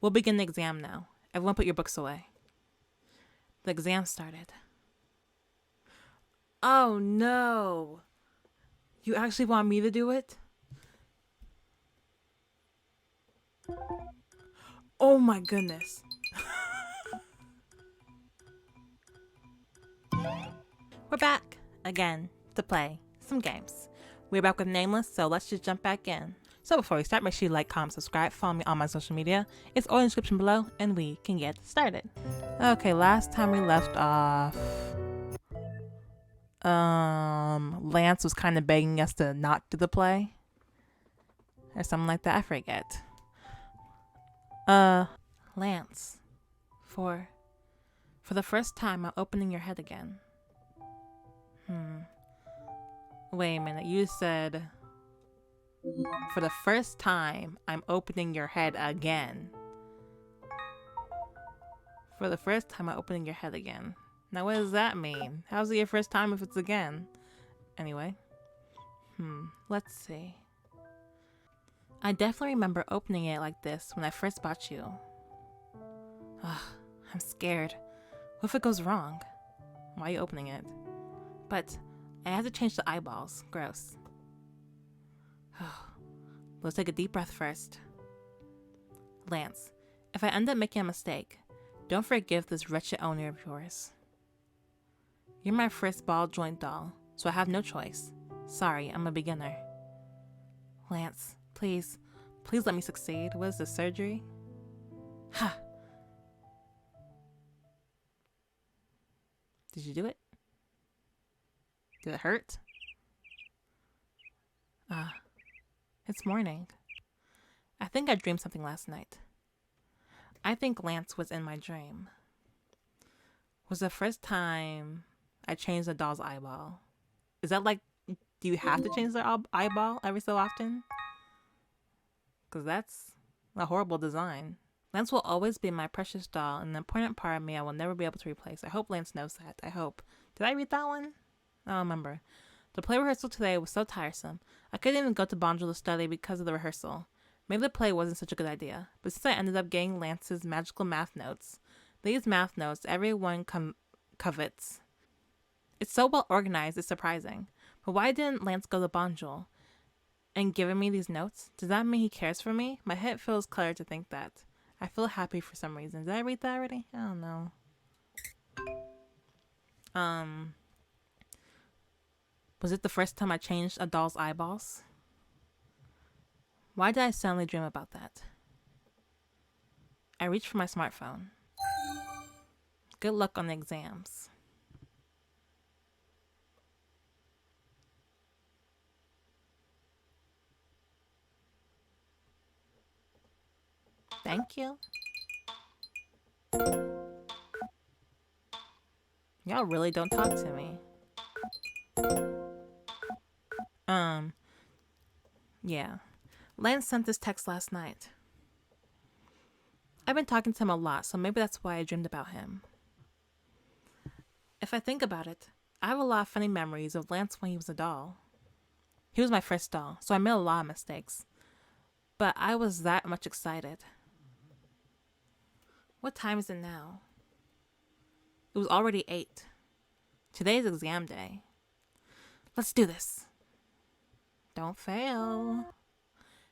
We'll begin the exam now. Everyone put your books away. The exam started. Oh no! You actually want me to do it? Oh my goodness. We're back again to play some games. We're back with Nameless, so let's just jump back in. So before we start, make sure you like, comment, subscribe, follow me on my social media. It's all in the description below, and we can get started. Okay, last time we left off, Lance was kind of begging us to not do the play. Or something like that, I forget. Lance, for the first time, I'm opening your head again. Wait a minute, you said, for the first time, I'm opening your head again. For the first time, I'm opening your head again. Now, what does that mean? How's it your first time if it's again? Anyway. Let's see. I definitely remember opening it like this when I first bought you. Ugh, I'm scared. What if it goes wrong? Why are you opening it? But I have to change the eyeballs. Gross. Let's take a deep breath first. Lance, if I end up making a mistake, don't forgive this wretched owner of yours. You're my first ball joint doll, so I have no choice. Sorry, I'm a beginner. Lance, please let me succeed. What is this, surgery? Ha! Did you do it? Did it hurt? It's morning. I think I dreamed something last night. I think Lance was in my dream. Was the first time I changed a doll's eyeball. Is that like, do you have to change their eyeball every so often? Because that's a horrible design. Lance will always be my precious doll, and an important part of me I will never be able to replace. I hope Lance knows that. I hope. Did I read that one? I don't remember. The play rehearsal today was so tiresome. I couldn't even go to Bonjol to study because of the rehearsal. Maybe the play wasn't such a good idea, but since I ended up getting Lance's magical math notes, these math notes everyone covets. It's so well organized, it's surprising. But why didn't Lance go to Bonjol and giving me these notes? Does that mean he cares for me? My head feels clear to think that. I feel happy for some reason. Did I read that already? I don't know. Was it the first time I changed a doll's eyeballs? Why did I suddenly dream about that? I reached for my smartphone. Good luck on the exams. Thank you. Y'all really don't talk to me. Yeah. Lance sent this text last night. I've been talking to him a lot, so maybe that's why I dreamed about him. If I think about it, I have a lot of funny memories of Lance when he was a doll. He was my first doll, so I made a lot of mistakes. But I was that much excited. What time is it now? It was already 8. Today's exam day. Let's do this. Don't fail.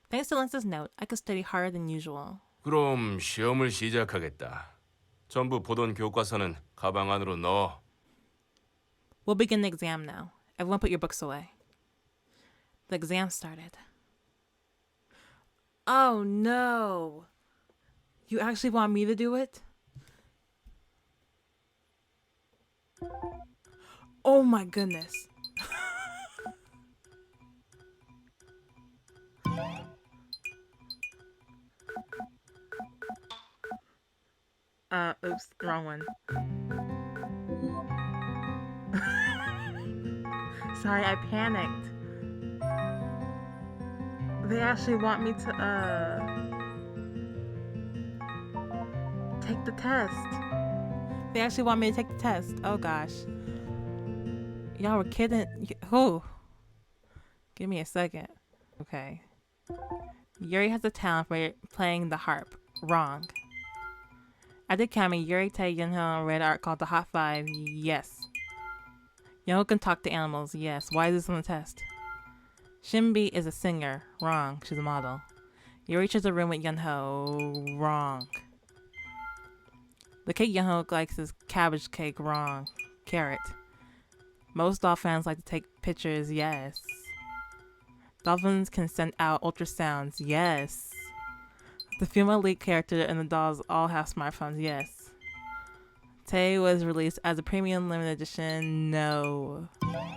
Thanks to Lance's note, I could study harder than usual. 그럼 시험을 시작하겠다. 전부 보던 교과서는 가방 안으로 넣어. We'll begin the exam now. Everyone put your books away. The exam started. Oh no! You actually want me to do it? Oh my goodness. Oops, wrong one. Sorry, I panicked. They actually want me to, take the test. They actually want me to take the test. Oh gosh. Y'all were kidding. Oh. Give me a second. Okay. Yuri has a talent for playing the harp. Wrong. I did Kami, Yuri, Tae, Yeonho, and Red art called the Hot Five. Yes. Yeonho can talk to animals. Yes. Why is this on the test? Shinbi is a singer. Wrong. She's a model. Yuri shares a room with Yeonho. Wrong. The cake Yeonho likes is cabbage cake. Wrong. Carrot. Most dolphins like to take pictures. Yes. Dolphins can send out ultrasounds. Yes. The female lead character and the dolls all have smartphones. Yes. Tae was released as a premium limited edition. No.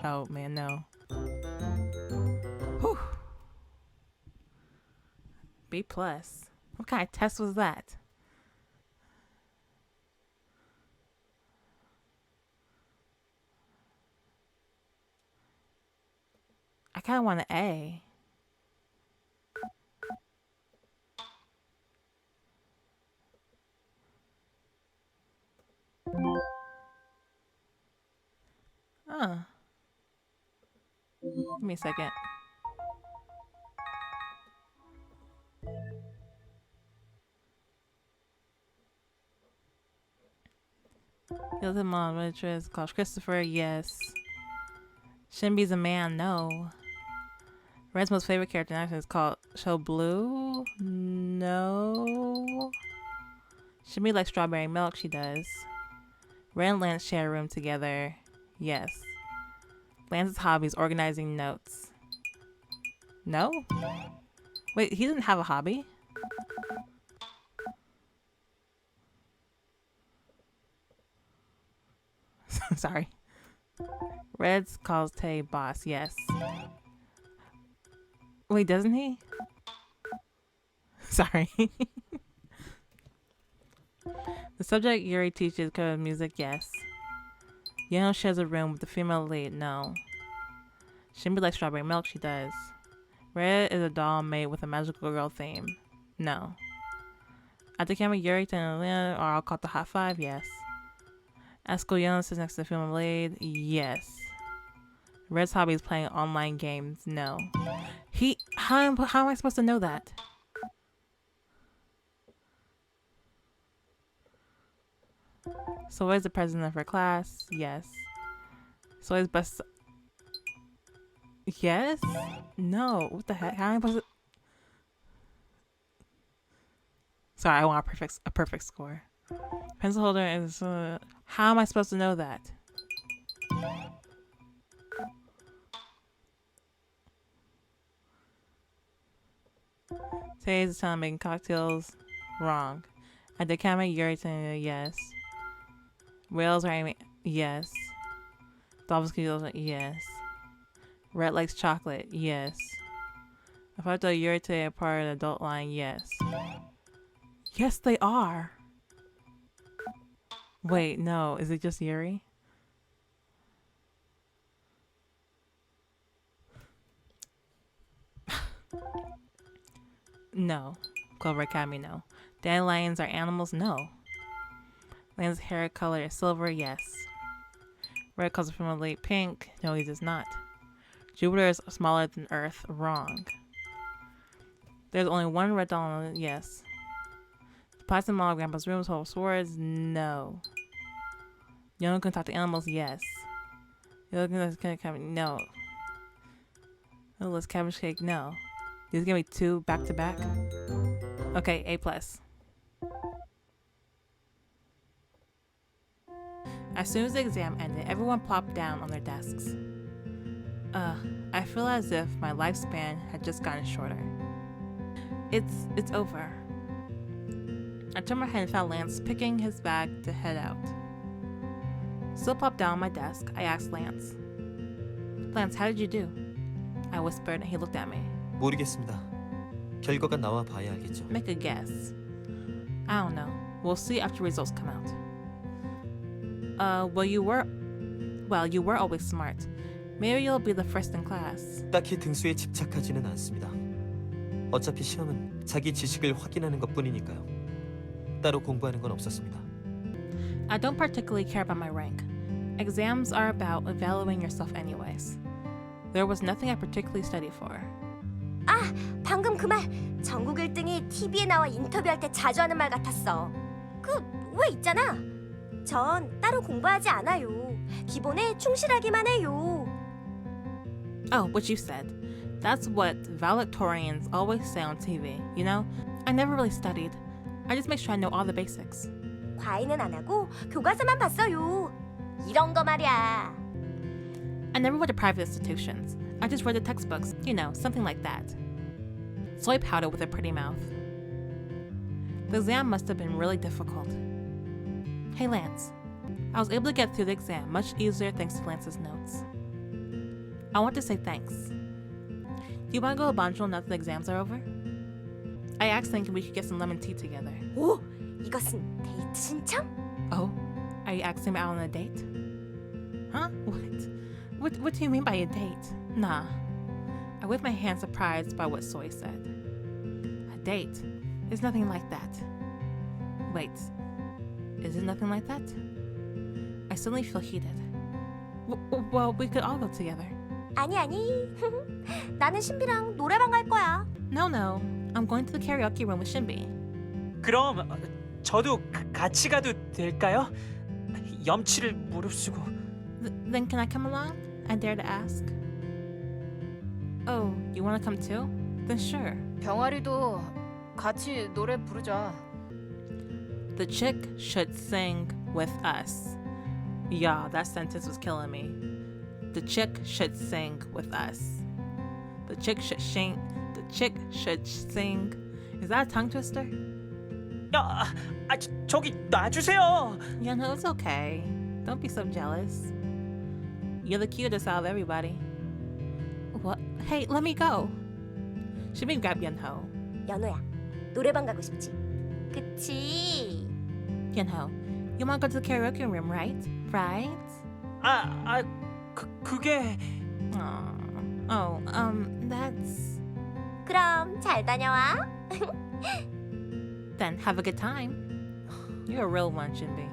Oh man, no. Whew. B+. What kind of test was that? I kind of want an A. Give me a second. The other mom, which is called Christopher. Yes. Shinbi's a man. No. Red's most favorite character in action is called Show Blue. No. Shinbi likes strawberry milk. She does. Red and Lance share a room together. Yes. Lance's hobby is organizing notes. No? Wait, he didn't have a hobby? Sorry. Red's calls Tae boss. Yes. Wait, doesn't he? Sorry. The subject Yuri teaches code music. Yes. Yeonho shares a room with the female lead. No. Shinbi likes strawberry milk. She does. Red is a doll made with a magical girl theme. No. Atakama, Yuri, and Lena are all called the Hot Five. Yes. At school, Yeonho sits next to the female lead. Yes. Red's hobby is playing online games. No. How am I supposed to know that? So Soy is the president of her class. Yes. Soy is best. Yes? No. What the heck? How am I supposed to... Sorry, I want a perfect score. Pencil holder is... how am I supposed to know that? Today's the time making cocktails. Wrong. At the camera, Yuri saying yes. Whales are aiming. Yes. Dolphins can yes. Red likes chocolate. Yes. If I tell Yuri today a part of the adult line, yes. Yes, they are. Wait, no. Is it just Yuri? No. Clover Academy, no. Dandelions are animals? No. Land's hair color is silver? Yes. Red calls from a late pink? No, he does not. Jupiter is smaller than Earth? Wrong. There's only one red doll? Yes. The plastic model of Grandpa's room is full of swords? No. Yeonho can talk to animals? Yes. No. Let's cabbage cake? No. These give me 2 back to back? Okay, A+. As soon as the exam ended, everyone plopped down on their desks. I feel as if my lifespan had just gotten shorter. It's over. I turned my head and found Lance picking his bag to head out. Still plopped down on my desk, I asked Lance. Lance, how did you do? I whispered and he looked at me. 모르겠습니다. 결과가 나와 봐야 알겠죠. Make a guess. I don't know. We'll see after results come out. Well, you were always smart. Maybe you'll be the first in class. 딱히 등수에 집착하지는 않습니다. 어차피 시험은 자기 지식을 확인하는 것뿐이니까요. 따로 공부하는 건 없었습니다. I don't particularly care about my rank. Exams are about evaluating yourself anyways. There was nothing I particularly studied for. 방금 그 말 전국 1등이 TV에 나와 인터뷰할 때 자주 하는 말 같았어. 그 왜 있잖아. 전 따로 공부하지 않아요. 기본에 충실하기만 해요. Oh, what you said. That's what valedictorians always say on TV, you know? I never really studied. I just make sure I know all the basics. 과외는 안 하고 교과서만 봤어요. 이런 거 말이야. I never went to private institutions. I just read the textbooks, you know, something like that. Soy pouted with a pretty mouth. The exam must have been really difficult. Hey, Lance. I was able to get through the exam much easier thanks to Lance's notes. I want to say thanks. Do you want to go to Banjul now that the exams are over? I asked thinking we could get some lemon tea together. 오, 이것은 데이트 신청? Oh, are you asking me out on a date? Huh? What do you mean by a date? Nah. I waved my hand surprised by what Soy said. A date? There's nothing like that. Wait. Is it nothing like that? I suddenly feel heated. Well, we could all go together. 아니. 나는 신비랑 노래방 갈 거야. No. I'm going to the karaoke room with Shinbi. 그럼 저도 같이 가도 될까요? 염치를 무릅쓰고. Then can I come along? I dare to ask. Oh, you want to come too? Then sure. 병아리도 같이 노래 부르자. The chick should sing with us. Yeah, that sentence was killing me. The chick should sing with us. The chick should sing. The chick should sing. Is that a tongue twister? 저기 놔주세요. Yeonho, it's okay. Don't be so jealous. You're the cutest out of everybody. What? Hey, let me go. Shimmy grabbed Yeonho. 연호야, 노래방 가고 싶지? 그치? Yeonho, you want to go to the karaoke room, right? Right? 그게 That's... 그럼 잘 다녀와. Then have a good time. You're a real one, Shinbi.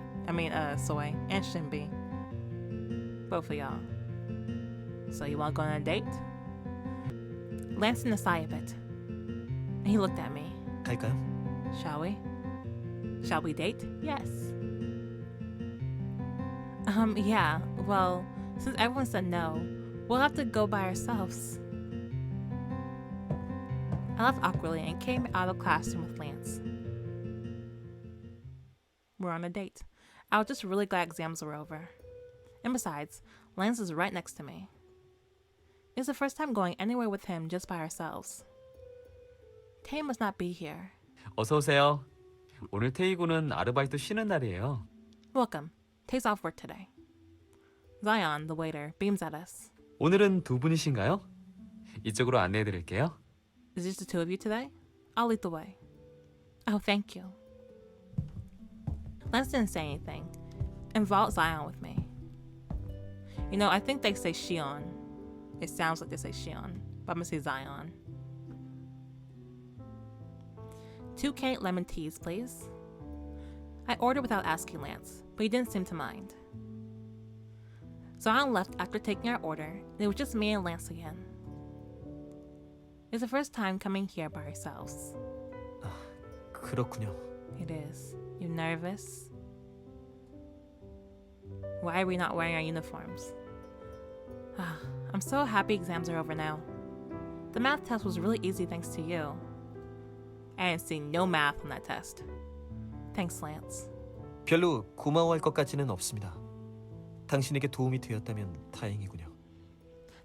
Soy and Shinbi. Both of y'all. So you want to go on a date? Lance didn't sigh a bit. And he looked at me. 갈까요? Shall we? Shall we date? Yes. Yeah. Well, since everyone said no, we'll have to go by ourselves. I left awkwardly and came out of the classroom with Lance. We're on a date. I was just really glad exams were over. And besides, Lance is right next to me. It's the first time going anywhere with him just by ourselves. Tay must not be here. 어서 오세요. 오늘 태희군은 아르바이트 쉬는 날이에요. Welcome. Tay's off work today. Zion, the waiter, beams at us. 오늘은 두 분이신가요? 이쪽으로 안내해 드릴게요. Is it just the two of you today? I'll lead the way. Oh, thank you. Lance didn't say anything, and followed Zion with me. You know, I think they say Shion. It sounds like they say Shion, but I'm gonna say Zion. 2 canned lemon teas, please. I ordered without asking Lance, but he didn't seem to mind. Zion left after taking our order, and it was just me and Lance again. It's the first time coming here by ourselves. 그렇군요. It is. You nervous? Why are we not wearing our uniforms? I'm so happy exams are over now. The math test was really easy thanks to you. I didn't see no math on that test. Thanks, Lance. 별로 고마워할 것 같지는 없습니다. 당신에게 도움이 되었다면 다행이군요.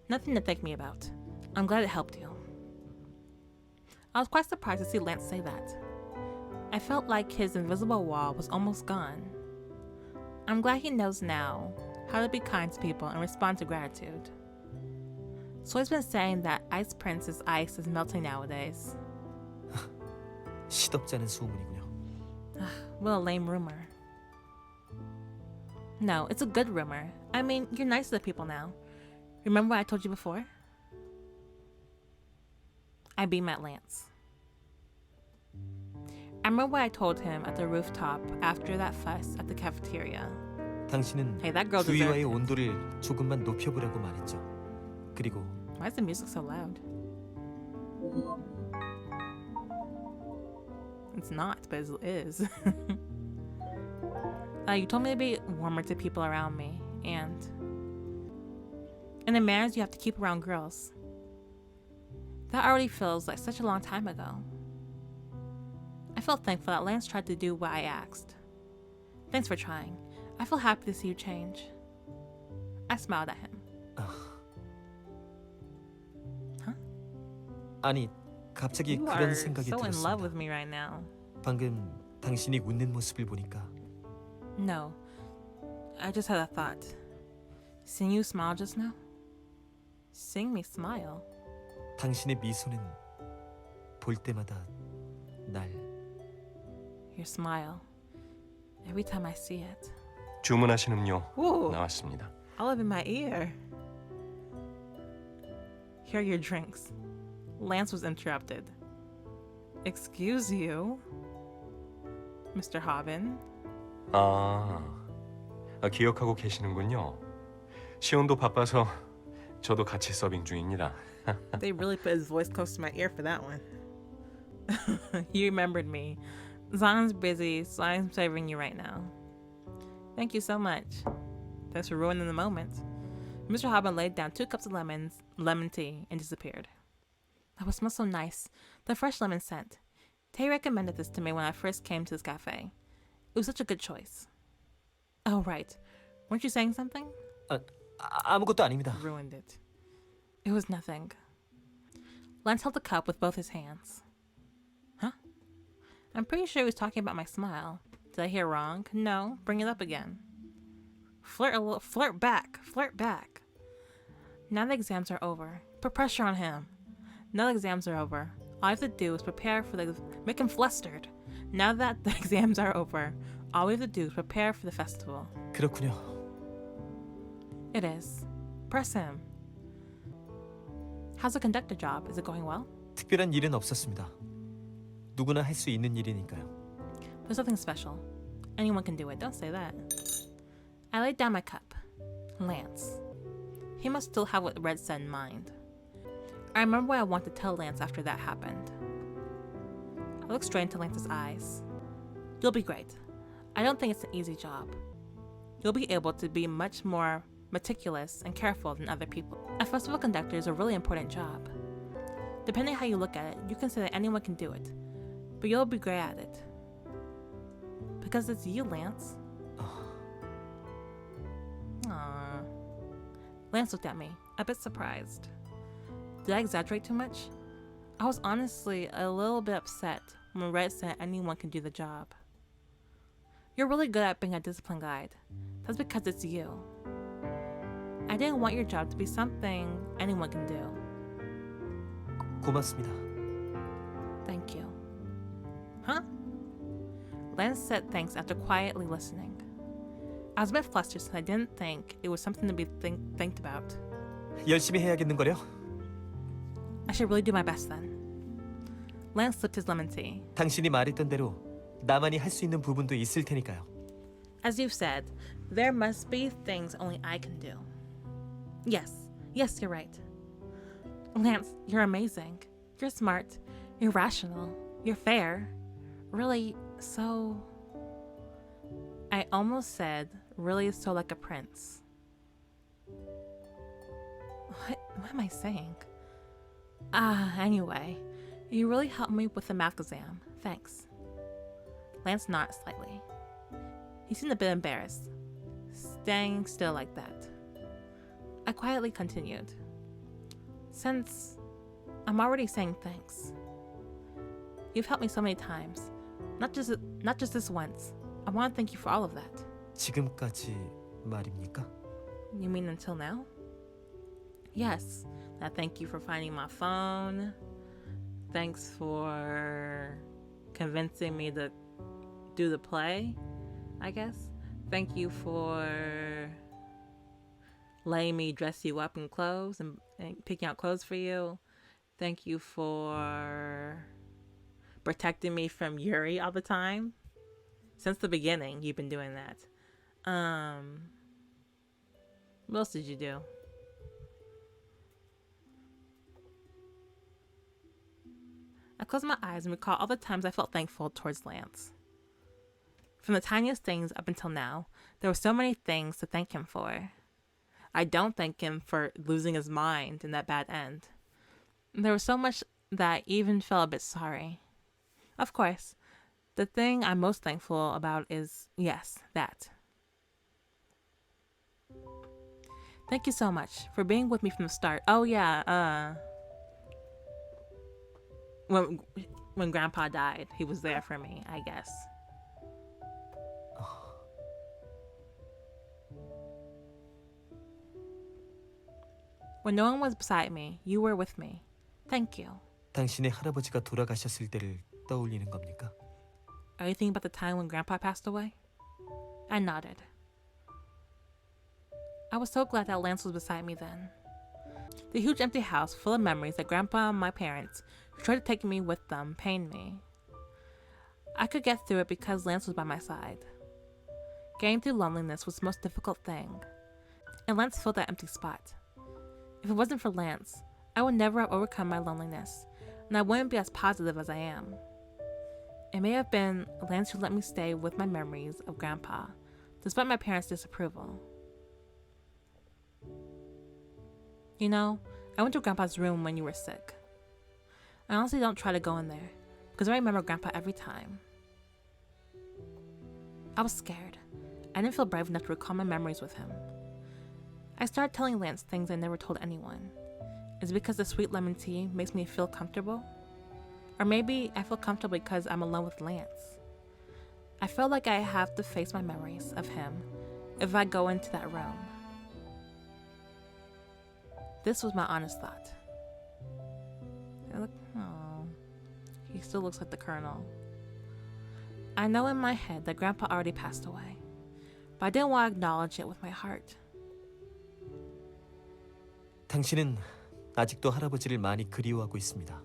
Nothing to thank me about. I'm glad it helped you. I was quite surprised to see Lance say that. I felt like his invisible wall was almost gone. I'm glad he knows now how to be kind to people and respond to gratitude. Soy's been saying that Ice Prince's ice is melting nowadays. 시덥잖은 소문이군요. What a lame rumor. No, it's a good rumor. I mean, you're nice to the people now. Remember what I told you before? I beam at Lance. I remember what I told him at the rooftop after that fuss at the cafeteria. 당신은 Hey, that girl 주위와의 deserved 온도를 조금만 높여보라고 말했죠. 그리고 Why is the music so loud? It's not, but it is. You told me to be warmer to people around me, and the manners you have to keep around girls. That already feels like such a long time ago. I felt thankful that Lance tried to do what I asked. Thanks for trying. I feel happy to see you change. I smiled at him. Huh? 아니, 갑자기 You 그런 are 생각이 so in love 들었습니다. with me right now. 방금 당신이 웃는 모습을 보니까 No, I just had a thought. Seeing you smile just now? Seeing me smile? 당신의 미소는 볼 때마다 날 Your smile. Every time I see it. 주문하신 음료 Ooh, 나왔습니다. all up in my ear. Here are your drinks. Lance was interrupted. Excuse you, Mr. Hobbin. 기억하고 계시는군요. 시온도 바빠서 저도 같이 서빙 중입니다. They really put his voice close to my ear for that one. You remembered me. Zion's busy, so I'm serving you right now. Thank you so much. Thanks for ruining the moment. Mr. Hobbin laid down 2 cups of lemon tea, and disappeared. That would smell so nice. The fresh lemon scent. Tay recommended this to me when I first came to this cafe. It was such a good choice. Oh, right. Weren't you saying something? 아무것도 아닙니다. Ruined it. It was nothing. Lance held the cup with both his hands. Huh? I'm pretty sure he was talking about my smile. Did I hear wrong? No. Bring it up again. Flirt a little. Flirt back. Flirt back. Now the exams are over. Put pressure on him. Now the exams are over. All I have to do is prepare for the... Make him flustered. Now that the exams are over, all we have to do is prepare for the festival. 그렇군요. It is. Press him. How's the conductor job? Is it going well? 특별한 일은 없었습니다. 누구나 할 수 있는 일이니까요. There's nothing special. Anyone can do it. Don't say that. I laid down my cup. Lance. He must still have what Red said in mind. I remember what I wanted to tell Lance after that happened. I looked straight into Lance's eyes. You'll be great. I don't think it's an easy job. You'll be able to be much more meticulous and careful than other people. A festival conductor is a really important job. Depending how you look at it, you can say that anyone can do it, but you'll be great at it. Because it's you, Lance. Aww. Lance looked at me, a bit surprised. Did I exaggerate too much? I was honestly a little bit upset when Red said anyone can do the job. You're really good at being a discipline guide. That's because it's you. I didn't want your job to be something anyone can do. 고맙습니다. Thank you. Huh? Lance said thanks after quietly listening. I was a bit flustered since I didn't think it was something to be think about. 열심히 해야겠는걸요? I should really do my best then. Lance sipped his lemon tea. 당신이 말했던 대로 나만이 할 수 있는 부분도 있을 테니까요. As you've said, there must be things only I can do. Yes, you're right. Lance, you're amazing. You're smart. You're rational. You're fair. Really, so... I almost said, really so like a prince. What am I saying? Anyway, you really helped me with the math exam. Thanks. Lance nodded slightly. He seemed a bit embarrassed, staying still like that. I quietly continued. Since I'm already saying thanks, you've helped me so many times, not just this once. I want to thank you for all of that. 지금까지 말입니까? You mean until now? Yes. I thank you for finding my phone. Thanks for convincing me to do the play, I guess. Thank you for letting me dress you up in clothes and picking out clothes for you. Thank you for protecting me from Yuri all the time. Since the beginning, you've been doing that. What else did you do? I close my eyes and recall all the times I felt thankful towards Lance. From the tiniest things up until now, there were so many things to thank him for. I don't thank him for losing his mind in that bad end. There was so much that I even felt a bit sorry. Of course, the thing I'm most thankful about is, yes, that. Thank you so much for being with me from the start. Oh yeah, when Grandpa died, he was there for me, I guess. When no one was beside me, you were with me. Thank you. 당신의 할아버지가 돌아가셨을 때를 떠올리는 겁니까? Are you thinking about the time when Grandpa passed away? I nodded. I was so glad that Lance was beside me then. The huge empty house full of memories that Grandpa and my parents, who tried to take me with them, pained me. I could get through it because Lance was by my side. Getting through loneliness was the most difficult thing, and Lance filled that empty spot. If it wasn't for Lance, I would never have overcome my loneliness, and I wouldn't be as positive as I am. It may have been Lance who let me stay with my memories of Grandpa, despite my parents' disapproval. You know, I went to Grandpa's room when you were sick. I honestly don't try to go in there, because I remember Grandpa every time. I was scared. I didn't feel brave enough to recall my memories with him. I started telling Lance things I never told anyone. Is it because the sweet lemon tea makes me feel comfortable? Or maybe I feel comfortable because I'm alone with Lance. I feel like I have to face my memories of him if I go into that room. This was my honest thought. Oh, he still looks like the Colonel. I know in my head that Grandpa already passed away, but I didn't want to acknowledge it with my heart. 당신은 아직도 할아버지를 많이 그리워하고 있습니다.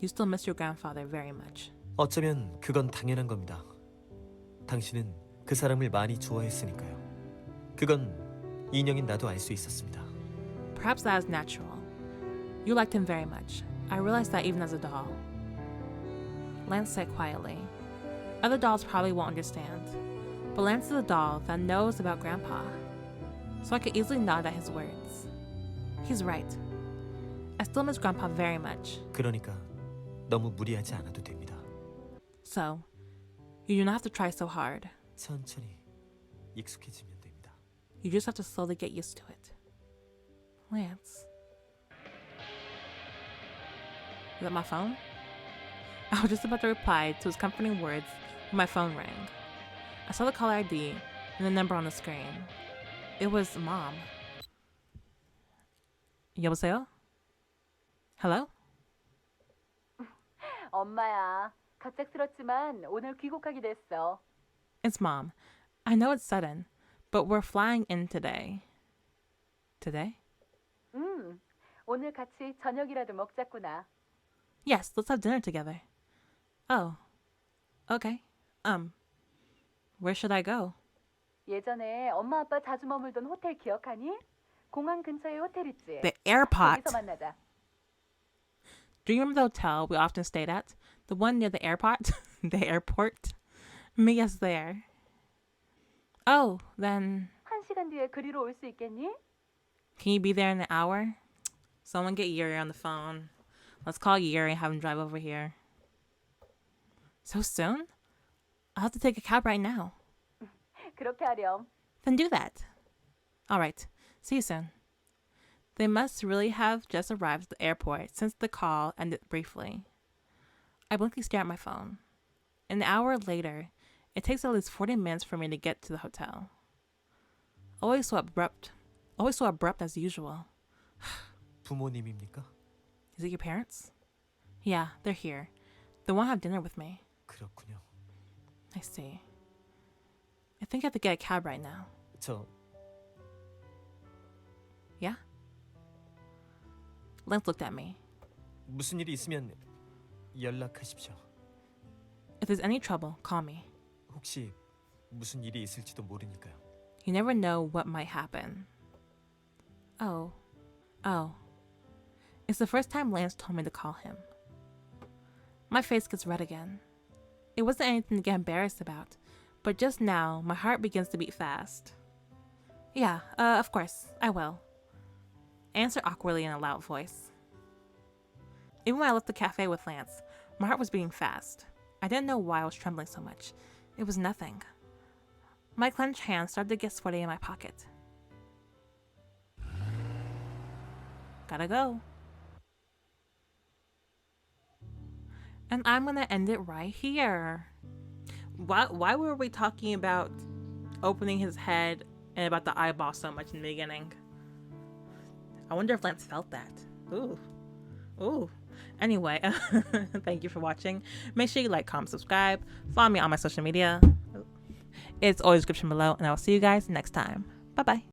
You still miss your grandfather very much. 어쩌면 그건 당연한 겁니다. 당신은 그 사람을 많이 좋아했으니까요. 그건 인형인 나도 알 수 있었습니다. Perhaps that is natural. You liked him very much. I realized that even as a doll. Lance said quietly. Other dolls probably won't understand, but Lance is a doll that knows about Grandpa, so I could easily nod at his words. He's right. I still miss Grandpa very much. 그러니까 너무 무리하지 않아도 됩니다. So, you do not have to try so hard. 천천히 익숙해지면 됩니다. You just have to slowly get used to it. Lance. Is that my phone? I was just about to reply to his comforting words when my phone rang. I saw the caller ID and the number on the screen. It was Mom. 여보세요? Hello? 엄마야. 갑작스럽지만 오늘 귀국하게 됐어. It's Mom. I know it's sudden, but we're flying in today. Today? 오늘 같이 저녁이라도 먹자꾸나. Yes, let's have dinner together. Oh. Okay. Where should I go? 예전에 엄마 아빠 자주 머물던 호텔 기억하니? 공항 근처에 호텔 있지? The airport. 거기서 만나자. Do you remember the hotel we often stayed at? The one near the airport? The airport? Meet us there. Oh, then 1시간 뒤에 그리로 올 수 있겠니? can you be there in an hour? Someone get Yuri on the phone. Let's call Yuri and have him drive over here. So soon? I'll have to take a cab right now. 그렇게 하렴. Then do that. All right. See you soon. They must really have just arrived at the airport since the call ended briefly. I blankly stare at my phone. An hour later, it takes at least 40 minutes for me to get to the hotel. Always so abrupt as usual. 부모님입니까? Is it your parents? Yeah, they're here. They want to have dinner with me. 그렇군요. I see. I think I have to get a cab right now. 저 Yeah? Lance looked at me. 무슨 일이 있으면 연락하십시오. If there's any trouble, call me. 혹시 무슨 일이 있을지도 모르니까요. You never know what might happen. Oh. It's the first time Lance told me to call him. My face gets red again. It wasn't anything to get embarrassed about, but just now my heart begins to beat fast. Yeah, of course, I will. I answer awkwardly in a loud voice. Even when I left the cafe with Lance, my heart was beating fast. I didn't know why I was trembling so much. It was nothing. My clenched hand started to get sweaty in my pocket. Gotta go. And I'm gonna end it right here. Why were we talking about opening his head and about the eyeball so much in the beginning? I wonder if Lance felt that. Ooh. Ooh. Anyway, thank you for watching. Make sure you like, comment, subscribe. Follow me on my social media. It's always description below, and I will see you guys next time. Bye-bye.